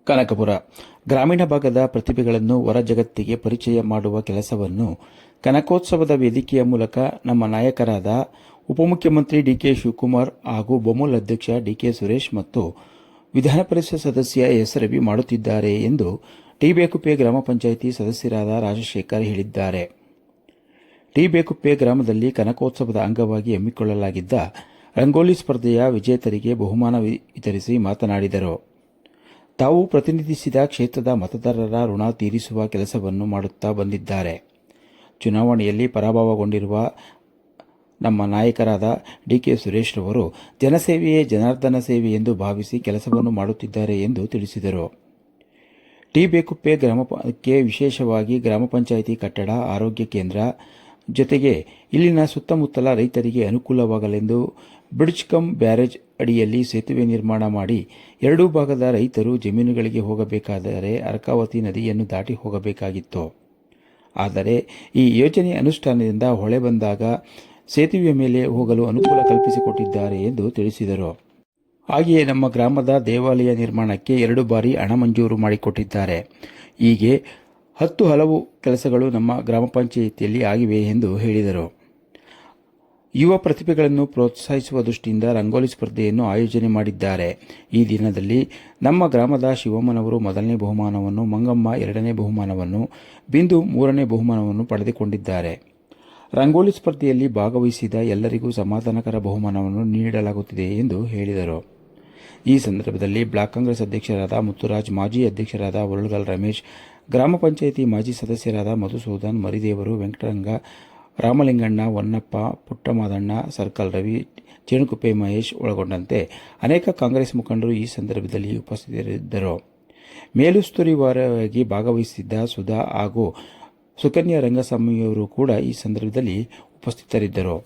ಕನಕಪುರ ಗ್ರಾಮೀಣ ಭಾಗದ ಪ್ರತಿಭೆಗಳನ್ನು ಹೊರ ಜಗತ್ತಿಗೆ ಪರಿಚಯ ಮಾಡುವ ಕೆಲಸವನ್ನು ಕನಕೋತ್ಸವದ ವೇದಿಕೆಯ ಮೂಲಕ ನಮ್ಮ ನಾಯಕರಾದ ಉಪಮುಖ್ಯಮಂತ್ರಿ ಡಿಕೆ ಶಿವಕುಮಾರ್ ಹಾಗೂ ಬೊಮ್ಮಲ್ ಅಧ್ಯಕ್ಷ ಡಿಕೆ ಸುರೇಶ್ ಮತ್ತು ವಿಧಾನ ಪರಿಷತ್ ಸದಸ್ಯ ಎಸ್ ರವಿ ಮಾಡುತ್ತಿದ್ದಾರೆ ಎಂದು ಟಿಬೇಕುಪ್ಪೆ ಗ್ರಾಮ ಪಂಚಾಯಿತಿ ಸದಸ್ಯರಾದ ರಾಜಶೇಖರ್ ಹೇಳಿದ್ದಾರೆ. ಟಿಬೇಕುಪ್ಪೆ ಗ್ರಾಮದಲ್ಲಿ ಕನಕೋತ್ಸವದ ಅಂಗವಾಗಿ ಹಮ್ಮಿಕೊಳ್ಳಲಾಗಿದ್ದ ರಂಗೋಲಿ ಸ್ಪರ್ಧೆಯ ವಿಜೇತರಿಗೆ ಬಹುಮಾನ ವಿತರಿಸಿ ಮಾತನಾಡಿದರು. ತಾವು ಪ್ರತಿನಿಧಿಸಿದ ಕ್ಷೇತ್ರದ ಮತದಾರರ ಋಣ ತೀರಿಸುವ ಕೆಲಸವನ್ನು ಮಾಡುತ್ತಾ ಬಂದಿದ್ದಾರೆ. ಚುನಾವಣೆಯಲ್ಲಿ ಪರಾಭವಗೊಂಡಿರುವ ನಮ್ಮ ನಾಯಕರಾದ ಡಿಕೆ ಸುರೇಶ್ ರವರು ಜನಸೇವೆಯೇ ಜನಾರ್ದನ ಸೇವೆ ಎಂದು ಭಾವಿಸಿ ಕೆಲಸವನ್ನು ಮಾಡುತ್ತಿದ್ದಾರೆ ಎಂದು ತಿಳಿಸಿದರು. ಟಿಬೇಕುಪ್ಪೆ ಗ್ರಾಮಕ್ಕೆ ವಿಶೇಷವಾಗಿ ಗ್ರಾಮ ಪಂಚಾಯಿತಿ ಕಟ್ಟಡ, ಆರೋಗ್ಯ ಕೇಂದ್ರ ಜೊತೆಗೆ ಇಲ್ಲಿನ ಸುತ್ತಮುತ್ತಲ ರೈತರಿಗೆ ಅನುಕೂಲವಾಗಲೆಂದು ಬ್ರಿಡ್ಜ್ ಕಮ್ ಬ್ಯಾರೇಜ್ ಅಡಿಯಲ್ಲಿ ಸೇತುವೆ ನಿರ್ಮಾಣ ಮಾಡಿ ಎರಡೂ ಭಾಗದ ರೈತರು ಜಮೀನುಗಳಿಗೆ ಹೋಗಬೇಕಾದರೆ ಅರ್ಕಾವತಿ ನದಿಯನ್ನು ದಾಟಿ ಹೋಗಬೇಕಾಗಿತ್ತು. ಆದರೆ ಈ ಯೋಜನೆ ಅನುಷ್ಠಾನದಿಂದ ಹೊಳೆ ಬಂದಾಗ ಸೇತುವೆಯ ಮೇಲೆ ಹೋಗಲು ಅನುಕೂಲ ಕಲ್ಪಿಸಿಕೊಟ್ಟಿದ್ದಾರೆ ಎಂದು ತಿಳಿಸಿದರು. ಹಾಗೆಯೇ ನಮ್ಮ ಗ್ರಾಮದ ದೇವಾಲಯ ನಿರ್ಮಾಣಕ್ಕೆ 2 ಬಾರಿ ಹಣ ಮಂಜೂರು ಮಾಡಿಕೊಟ್ಟಿದ್ದಾರೆ. ಹೀಗೆ 10 ಹಲವು ಕೆಲಸಗಳು ನಮ್ಮ ಗ್ರಾಮ ಪಂಚಾಯಿತಿಯಲ್ಲಿ ಆಗಿವೆ ಎಂದು ಹೇಳಿದರು. ಯುವ ಪ್ರತಿಭೆಗಳನ್ನು ಪ್ರೋತ್ಸಾಹಿಸುವ ದೃಷ್ಟಿಯಿಂದ ರಂಗೋಲಿ ಸ್ಪರ್ಧೆಯನ್ನು ಆಯೋಜನೆ ಮಾಡಿದ್ದಾರೆ. ಈ ದಿನದಲ್ಲಿ ನಮ್ಮ ಗ್ರಾಮದ ಶಿವಮ್ಮನವರು 1ನೇ ಬಹುಮಾನವನ್ನು, ಮಂಗಮ್ಮ 2ನೇ ಬಹುಮಾನವನ್ನು, ಬಿಂದು 3ನೇ ಬಹುಮಾನವನ್ನು ಪಡೆದುಕೊಂಡಿದ್ದಾರೆ. ರಂಗೋಲಿ ಸ್ಪರ್ಧೆಯಲ್ಲಿ ಭಾಗವಹಿಸಿದ ಎಲ್ಲರಿಗೂ ಸಮಾಧಾನಕರ ಬಹುಮಾನವನ್ನು ನೀಡಲಾಗುತ್ತಿದೆ ಎಂದು ಹೇಳಿದರು. ಈ ಸಂದರ್ಭದಲ್ಲಿ ಬ್ಲಾಕ್ ಕಾಂಗ್ರೆಸ್ ಅಧ್ಯಕ್ಷರಾದ ಮುತ್ತುರಾಜ್, ಮಾಜಿ ಅಧ್ಯಕ್ಷರಾದ ಉರುಳಗಲ್ ರಮೇಶ್, ಗ್ರಾಮ ಪಂಚಾಯಿತಿ ಮಾಜಿ ಸದಸ್ಯರಾದ ಮಧುಸೂದನ್, ಮರಿದೇವರು, ವೆಂಕಟರಂಗ, ರಾಮಲಿಂಗಣ್ಣ, ಹೊನ್ನಪ್ಪ, ಪುಟ್ಟಮಾದಣ್ಣ, ಸರ್ಕಲ್ ರವಿ, ಚೇಣುಕುಪ್ಪೆ ಮಹೇಶ್ ಒಳಗೊಂಡಂತೆ ಅನೇಕ ಕಾಂಗ್ರೆಸ್ ಮುಖಂಡರು ಈ ಸಂದರ್ಭದಲ್ಲಿ ಉಪಸ್ಥಿತರಿದ್ದರು. ಮೇಲುಸ್ತುವಾರಿಯಾಗಿ ಭಾಗವಹಿಸಿದ್ದ ಸುಧಾ ಹಾಗೂ ಸುಕನ್ಯಾ ರಂಗಸ್ವಾಮಿಯವರು ಕೂಡ ಈ ಸಂದರ್ಭದಲ್ಲಿ ಉಪಸ್ಥಿತರಿದ್ದರು.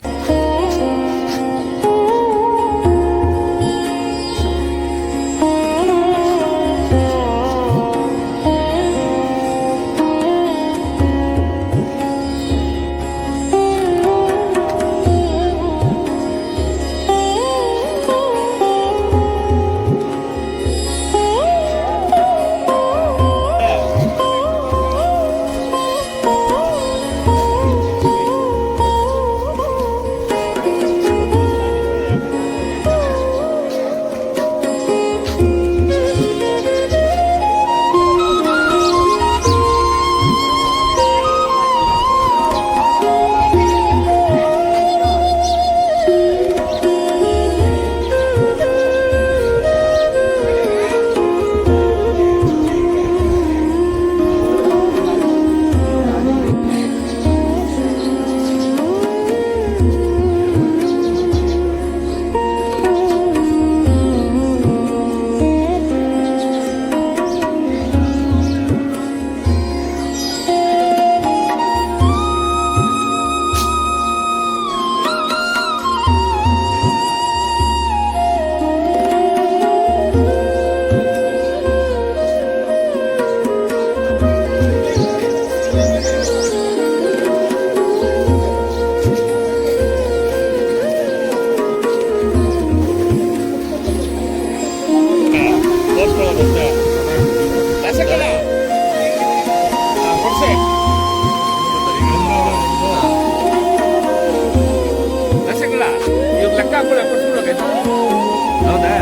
ಹೌದಾ?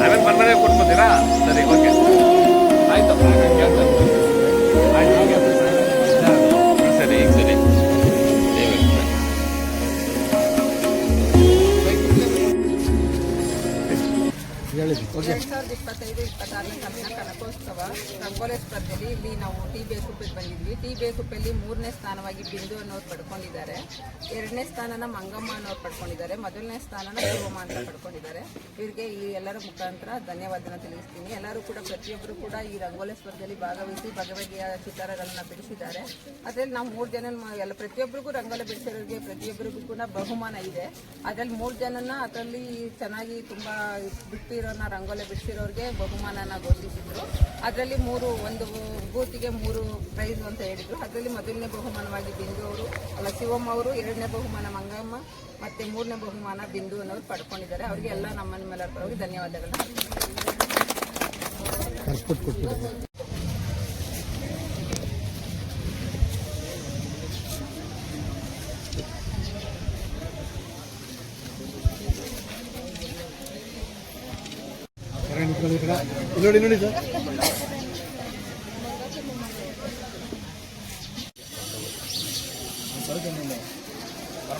ಆಮೇಲೆ ಬರ್ಬಾರೆ ಕೊಟ್ಬೋದಿರಾ? ಸರಿ, ಓಕೆ, ಆಯ್ತು. ಸರಿ, ಈಗ ಸರಿ. 2025-26ನೇ ಸಾಲಿನ ಕನಕೋತ್ಸವ ರಂಗೋಲಿ ಸ್ಪರ್ಧೆಯಲ್ಲಿ ಇಲ್ಲಿ ನಾವು ಟಿ ಬೇಕುಪ್ಪೆಗೆ ಬಂದಿದ್ವಿ. ಟಿ ಬೇಕುಪ್ಪೆಯಲ್ಲಿ 3ನೇ ಸ್ಥಾನವಾಗಿ ಬಿಂದು ಅನ್ನೋರು ಪಡ್ಕೊಂಡಿದ್ದಾರೆ. 2ನೇ ಸ್ಥಾನನ ಮಂಗಮ್ಮ ಅನ್ನೋರು ಪಡ್ಕೊಂಡಿದ್ದಾರೆ. ಮೊದಲನೇ ಸ್ಥಾನನ ಶಿವಮ್ಮ ಅಂತ ಪಡ್ಕೊಂಡಿದ್ದಾರೆ. ಇವರಿಗೆ ಈ ಎಲ್ಲರ ಮುಖಾಂತರ ಧನ್ಯವಾದನ ತಿಳಿಸ್ತೀನಿ. ಎಲ್ಲರೂ ಕೂಡ ಪ್ರತಿಯೊಬ್ಬರು ಕೂಡ ಈ ರಂಗೋಲಿ ಸ್ಪರ್ಧೆಯಲ್ಲಿ ಭಾಗವಹಿಸಿ ಬಗೆಬಗೆಯ ಚಿತ್ತಾರಗಳನ್ನ ಬಿಡಿಸಿದ್ದಾರೆ. ಅದರಲ್ಲಿ ನಾವು 3 ಜನ ಎಲ್ಲ ಪ್ರತಿಯೊಬ್ಬರಿಗೂ ರಂಗೋಲಿ ಬಿಡಿಸಿರೋರಿಗೆ ಪ್ರತಿಯೊಬ್ಬರಿಗೂ ಕೂಡ ಬಹುಮಾನ ಇದೆ. ಅದರಲ್ಲಿ 3 ಜನನ ಅದರಲ್ಲಿ ಚೆನ್ನಾಗಿ ತುಂಬಾ ಬಿಟ್ಟಿರೋನ ರಂಗೋಲಿ ಬಿಡಿಸಿರೋರಿಗೆ ಬಹುಮಾನನ ಘೋಷಿಸಿದ್ರು. ಅದರಲ್ಲಿ ಒಂದು ಬೂತಿಗೆ 3 ಪ್ರೈಸ್ ಅಂತ ಹೇಳಿದ್ರು. ಅದರಲ್ಲಿ ಮೊದಲನೇ ಬಹುಮಾನವಾಗಿ ಬಿಂದು ಅವರು ಶಿವಮ್ಮ ಅವರು, 2ನೇ ಬಹುಮಾನ ಮಂಗಮ್ಮ ಮತ್ತೆ 3ನೇ ಬಹುಮಾನ ಬಿಂದು ಅನ್ನೋರು ಪಡ್ಕೊಂಡಿದ್ದಾರೆ. ಅವರಿಗೆ ಎಲ್ಲ ನಿಮ್ಮೆಲ್ಲರ ಪರವಾಗಿ ಧನ್ಯವಾದಗಳನ್ನ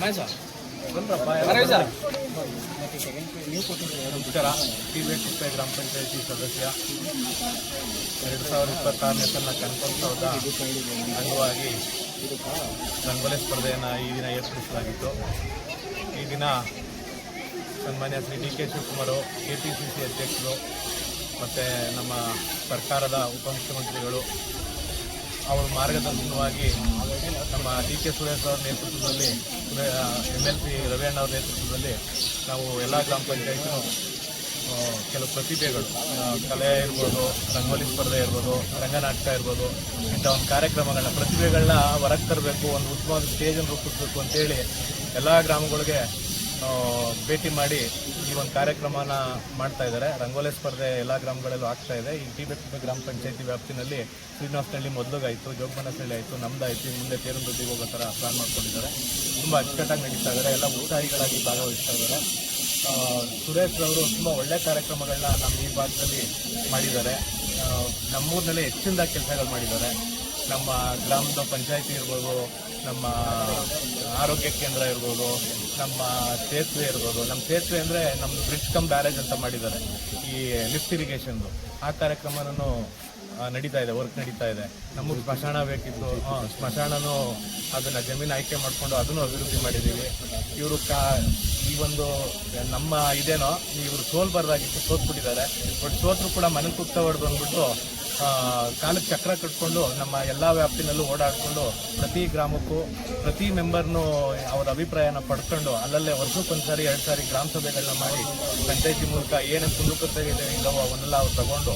ನೋಡಿ ಸರ್. ನಮಸ್ಕಾರ. ಟಿ ಬೇಕುಪ್ಪೆ ಗ್ರಾಮ ಪಂಚಾಯತಿ ಸದಸ್ಯ. 2026ನೇ ಸಾಲಿನ ಕನಕೋತ್ಸವದ ಅಂಗವಾಗಿ ರಂಗೋಲಿ ಸ್ಪರ್ಧೆಯನ್ನು ಈ ದಿನ ಏರ್ಪಡಿಸಲಾಗಿತ್ತು. ಈ ದಿನ ಸನ್ಮಾನ್ಯ Shri D K Shivakumar KPCC ಅಧ್ಯಕ್ಷರು ಮತ್ತು ನಮ್ಮ ಸರ್ಕಾರದ ಉಪಮುಖ್ಯಮಂತ್ರಿಗಳು ಅವರ ಮಾರ್ಗದರ್ಶನವಾಗಿ ನಮ್ಮ ಡಿ ಕೆ ಸುರೇಶ್ ಅವರ ನೇತೃತ್ವದಲ್ಲಿ MLC ರವಿಯಣ್ಣ ಅವರ ನೇತೃತ್ವದಲ್ಲಿ ನಾವು ಎಲ್ಲ ಗ್ರಾಮ ಪಂಚಾಯತಿನೂ ಕೆಲವು ಪ್ರತಿಭೆಗಳು, ಕಲೆ ಇರ್ಬೋದು, ರಂಗೋಲಿ ಸ್ಪರ್ಧೆ ಇರ್ಬೋದು, ರಂಗನಾಟಕ ಇರ್ಬೋದು, ಇಂಥ ಒಂದು ಕಾರ್ಯಕ್ರಮಗಳನ್ನ ಪ್ರತಿಭೆಗಳನ್ನ ಹೊರಗೆ ತರಬೇಕು, ಒಂದು ಉತ್ತಮವಾದ ಸ್ಟೇಜನ್ನು ರೂಪಿಸಬೇಕು ಅಂತೇಳಿ ಎಲ್ಲ ಗ್ರಾಮಗಳಿಗೆ ಭೇಟಿ ಮಾಡಿ ಈ ಒಂದು ಕಾರ್ಯಕ್ರಮನ ಮಾಡ್ತಾ ಇದ್ದಾರೆ. ರಂಗೋಲಿ ಸ್ಪರ್ಧೆ ಎಲ್ಲ ಗ್ರಾಮಗಳಲ್ಲೂ ಆಗ್ತಾ ಇದೆ. ಈ ಟಿ ಬೇಕುಪ್ಪೆ ಗ್ರಾಮ ಪಂಚಾಯತಿ ವ್ಯಾಪ್ತಿನಲ್ಲಿ ಶ್ರೀನಿವಾಸನಹಳ್ಳಿ ಮೊದಲಿಗಾಯಿತು, ಜೋಗಮನಹಳ್ಳಿ ಆಯಿತು, ನಮ್ಮದಾಯಿತು, ಮುಂದೆ ತೇರುಂದೊಡ್ಡಿಗೆ ಹೋಗೋ ಥರ ಪ್ಲಾನ್ ಮಾಡ್ಕೊಂಡಿದ್ದಾರೆ. ತುಂಬ ಅಚ್ಚುಕಟ್ಟಾಗಿ ನಡೀತಾ ಇದ್ದಾರೆ. ಎಲ್ಲ ಉತ್ಸಾಹಿಗಳಾಗಿ ಭಾಗವಹಿಸ್ತಾ ಇದ್ದಾರೆ. ಸುರೇಶ್ ಅವರು ತುಂಬ ಒಳ್ಳೆ ಕಾರ್ಯಕ್ರಮಗಳನ್ನ ನಮ್ಮ ಈ ಭಾಗದಲ್ಲಿ ಮಾಡಿದ್ದಾರೆ. ನಮ್ಮೂರಿನಲ್ಲಿ ಹೆಚ್ಚಿನ ಕೆಲಸಗಳು ಮಾಡಿದ್ದಾರೆ. ನಮ್ಮ ಗ್ರಾಮದ ಪಂಚಾಯತಿ ಇರ್ಬೋದು, ನಮ್ಮ ಆರೋಗ್ಯ ಕೇಂದ್ರ ಇರ್ಬೋದು, ನಮ್ಮ ಸೇತುವೆ ಇರ್ಬೋದು. ನಮ್ಮ ಸೇತುವೆ ಅಂದರೆ ನಮ್ಮ ಬ್ರಿಡ್ಜ್ ಕಮ್ ಬ್ಯಾರೇಜ್ ಅಂತ ಮಾಡಿದ್ದಾರೆ, ಈ ಲಿಫ್ಟ್ ಇರಿಗೇಷನ್ದು. ಆ ಕಾರ್ಯಕ್ರಮನೂ ನಡೀತಾ ಇದೆ, ವರ್ಕ್ ನಡೀತಾ ಇದೆ. ನಮಗೆ ಸ್ಮಶಾನ ಬೇಕಿತ್ತು, ಸ್ಮಶಾನನೂ ಅದನ್ನು ಜಮೀನು ಆಯ್ಕೆ ಮಾಡಿಕೊಂಡು ಅದನ್ನು ಅಭಿವೃದ್ಧಿ ಮಾಡಿದ್ದೀವಿ. ಇವರು ಈ ಒಂದು ನಮ್ಮ ಇದೇನೋ ಇವರು ಸೋಲ್ಬಾರ್ದಾಗಿತ್ತು, ಸೋತ್ಬಿಟ್ಟಿದ್ದಾರೆ. ಬಟ್ ಸೋತ್ರು ಕೂಡ ಮನೆ ಕುಗ್ತಾ ಹೊಡೆದು ಅಂದ್ಬಿಟ್ಟು ಕಾಲಕ್ಕೆ ಚಕ್ರ ಕಟ್ಕೊಂಡು ನಮ್ಮ ಎಲ್ಲ ವ್ಯಾಪ್ತಿನಲ್ಲೂ ಓಡಾಡಿಕೊಂಡು ಪ್ರತಿ ಗ್ರಾಮಕ್ಕೂ ಪ್ರತಿ ಮೆಂಬರ್ನು ಅವರ ಅಭಿಪ್ರಾಯನ ಪಡ್ಕೊಂಡು ಅಲ್ಲಲ್ಲೇ ವರ್ಷಕ್ಕೊಂದ್ಸಾರಿ 2 ಸಾರಿ ಗ್ರಾಮ ಸಭೆಗಳನ್ನ ಮಾಡಿ ಪಂಚಾಯತಿ ಮೂಲಕ ಏನೇನು ಕುಂದುಕೊರತೆಗಳಿದೆ ಇಲ್ಲವೋ ಅವನ್ನೆಲ್ಲ ಅವ್ರು ತಗೊಂಡು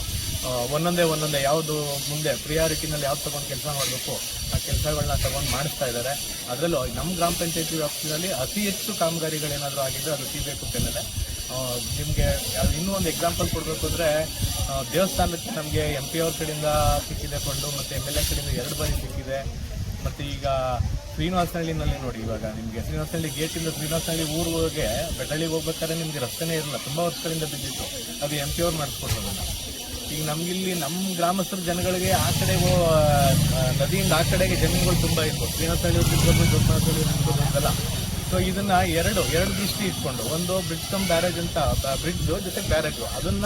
ಒಂದೊಂದೇ ಯಾವುದು ಮುಂದೆ ಪ್ರಿಯಾರಿಟಿನಲ್ಲಿ ಯಾವ್ದು ತಗೊಂಡು ಕೆಲಸ ಮಾಡಬೇಕು ಆ ಕೆಲಸಗಳನ್ನ ತಗೊಂಡು ಮಾಡಿಸ್ತಾ ಇದ್ದಾರೆ. ಅದರಲ್ಲೂ ನಮ್ಮ ಗ್ರಾಮ ಪಂಚಾಯತಿ ವ್ಯಾಪ್ತಿಯಲ್ಲಿ ಅತಿ ಹೆಚ್ಚು ಕಾಮಗಾರಿಗಳೇನಾದರೂ ಆಗಿದ್ರೆ ಅದು ಟಿ ಬೇಕುಪ್ಪೆನಲ್ಲೇ. ನಿಮಗೆ ಇನ್ನೂ ಒಂದು ಎಕ್ಸಾಂಪಲ್ ಕೊಡಬೇಕು ಅಂದರೆ, ದೇವಸ್ಥಾನಕ್ಕೆ ನಮಗೆ MP ಅವ್ರ ಕಡೆಯಿಂದ ಸಿಕ್ಕಿದೆ ಫಂಡು, ಮತ್ತು MLA ಕಡೆಯಿಂದ 2 ಬಾರಿ ಸಿಕ್ಕಿದೆ. ಮತ್ತು ಈಗ ಶ್ರೀನಿವಾಸನಹಳ್ಳಿನಲ್ಲಿ ನೋಡಿ, ಇವಾಗ ನಿಮಗೆ ಶ್ರೀನಿವಾಸನಹಳ್ಳಿ ಗೇಟಿಂದ ಶ್ರೀನಿವಾಸನಹಳ್ಳಿ ಊರಿಗೆ ಬೆಟ್ಟಳ್ಳಿಗೆ ಹೋಗ್ಬೇಕಾದ್ರೆ ನಿಮಗೆ ರಸ್ತೆನೇ ಇರಲಿಲ್ಲ, ತುಂಬ ವರ್ಷಗಳಿಂದ ಬಿದ್ದಿತ್ತು. ಅದು MP ಅವ್ರು ಮಾಡಿಸ್ಕೊಡ್ತಾರೆ. ಈಗ ನಮಗಿಲ್ಲಿ ನಮ್ಮ ಗ್ರಾಮಸ್ಥರ ಜನಗಳಿಗೆ ಆ ಕಡೆಗೂ ನದಿಯಿಂದ ಆ ಕಡೆಗೆ ಜಮೀನುಗಳು ತುಂಬ ಇತ್ತು. ಶ್ರೀನಿವಾಸನಹಳ್ಳಿ ಸಿಗ್ಬೋದು, ಜೋಗಮನಹಳ್ಳಿ ಸಿಗ್ಬೋದು ಅಂತೆಲ್ಲ. ಸೊ ಇದನ್ನ ಎರಡು ದೃಷ್ಟಿ ಇಟ್ಕೊಂಡು, ಒಂದು ಬ್ರಿಡ್ಜ್ ಕಮ್ ಬ್ಯಾರೇಜ್ ಅಂತ, ಬ್ರಿಡ್ಜ್ ಜೊತೆ ಬ್ಯಾರೇಜು, ಅದನ್ನ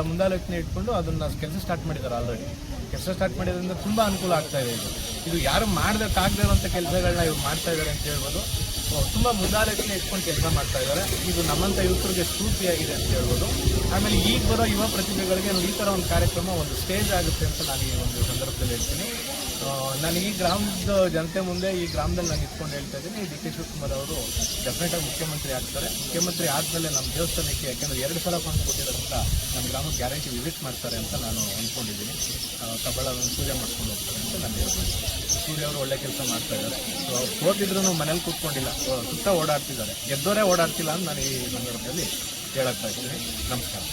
ಮುಂದಾಲೋಚನೆ ಇಟ್ಕೊಂಡು ಅದನ್ನ ಕೆಲಸ ಸ್ಟಾರ್ಟ್ ಮಾಡಿದ್ದಾರೆ. ಆಲ್ರೆಡಿ ಕೆಲಸ ಸ್ಟಾರ್ಟ್ ಮಾಡಿದ್ರಿಂದ ತುಂಬ ಅನುಕೂಲ ಆಗ್ತಾ ಇದೆ. ಇದು ಯಾರು ಮಾಡಬೇಕಾಗದೇ ಇರುವಂಥ ಕೆಲಸಗಳನ್ನ ಇವ್ರು ಮಾಡ್ತಾ ಇದ್ದಾರೆ ಅಂತ ಹೇಳ್ಬೋದು. ತುಂಬ ಮುಂದಾಲೋಚನೆ ಇಟ್ಕೊಂಡು ಕೆಲಸ ಮಾಡ್ತಾ ಇದ್ದಾರೆ. ಇದು ನಮ್ಮಂಥ ಯುವಕರಿಗೆ ಸ್ಫೂರ್ತಿಯಾಗಿದೆ ಅಂತ ಹೇಳ್ಬೋದು. ಆಮೇಲೆ ಈಗ ಬರೋ ಯುವ ಪ್ರತಿಭೆಗಳಿಗೆ ಈ ಥರ ಒಂದು ಕಾರ್ಯಕ್ರಮ ಒಂದು ಸ್ಟೇಜ್ ಆಗುತ್ತೆ ಅಂತ ನಾನು ಈ ಒಂದು ಸಂದರ್ಭದಲ್ಲಿ ಹೇಳ್ತೀನಿ. ನಾನು ಈ ಗ್ರಾಮದ ಜನತೆ ಮುಂದೆ, ಈ ಗ್ರಾಮದಲ್ಲಿ ನಾನು ಇಟ್ಕೊಂಡು ಹೇಳ್ತಾ ಇದ್ದೀನಿ, ಡಿ ಕೆ ಶಿವಕುಮಾರ್ ಅವರು ಡೆಫಿನೆಟಾಗಿ ಮುಖ್ಯಮಂತ್ರಿ ಆಗ್ತಾರೆ. ಮುಖ್ಯಮಂತ್ರಿ ಆದಮೇಲೆ ನಮ್ಮ ದೇವಸ್ಥಾನಕ್ಕೆ, ಯಾಕೆಂದರೆ 2 ಸಲ ಫಂಡ್ ಕೊಟ್ಟಿರೋದ್ರಿಂದ ನಮ್ಮ ಗ್ರಾಮಕ್ಕೆ ಗ್ಯಾರಂಟಿ ವಿಸಿಟ್ ಮಾಡ್ತಾರೆ ಅಂತ ನಾನು ಅಂದ್ಕೊಂಡಿದ್ದೀನಿ. ಕಬ್ಬಳ ಪೂಜೆ ಮಾಡ್ಕೊಂಡು ಹೋಗ್ತಾರೆ ಅಂತ ನಾನು ಹೇಳ್ತೀನಿ. ಸೂರ್ಯ ಅವರು ಒಳ್ಳೆ ಕೆಲಸ ಮಾಡ್ತಾ ಇದ್ದಾರೆ. ಸೊ ಸೋತಿದ್ರು ಮನೇಲಿ ಕೂತ್ಕೊಂಡಿಲ್ಲ, ಸುತ್ತ ಓಡಾಡ್ತಿದ್ದಾರೆ. ಗೆದ್ದೋರೇ ಓಡಾಡ್ತಿಲ್ಲ ಅಂತ ನಾನು ಈ ಸಂದರ್ಭದಲ್ಲಿ ಹೇಳಕ್ತಾ ಇದ್ದೀನಿ. ನಮಸ್ಕಾರ.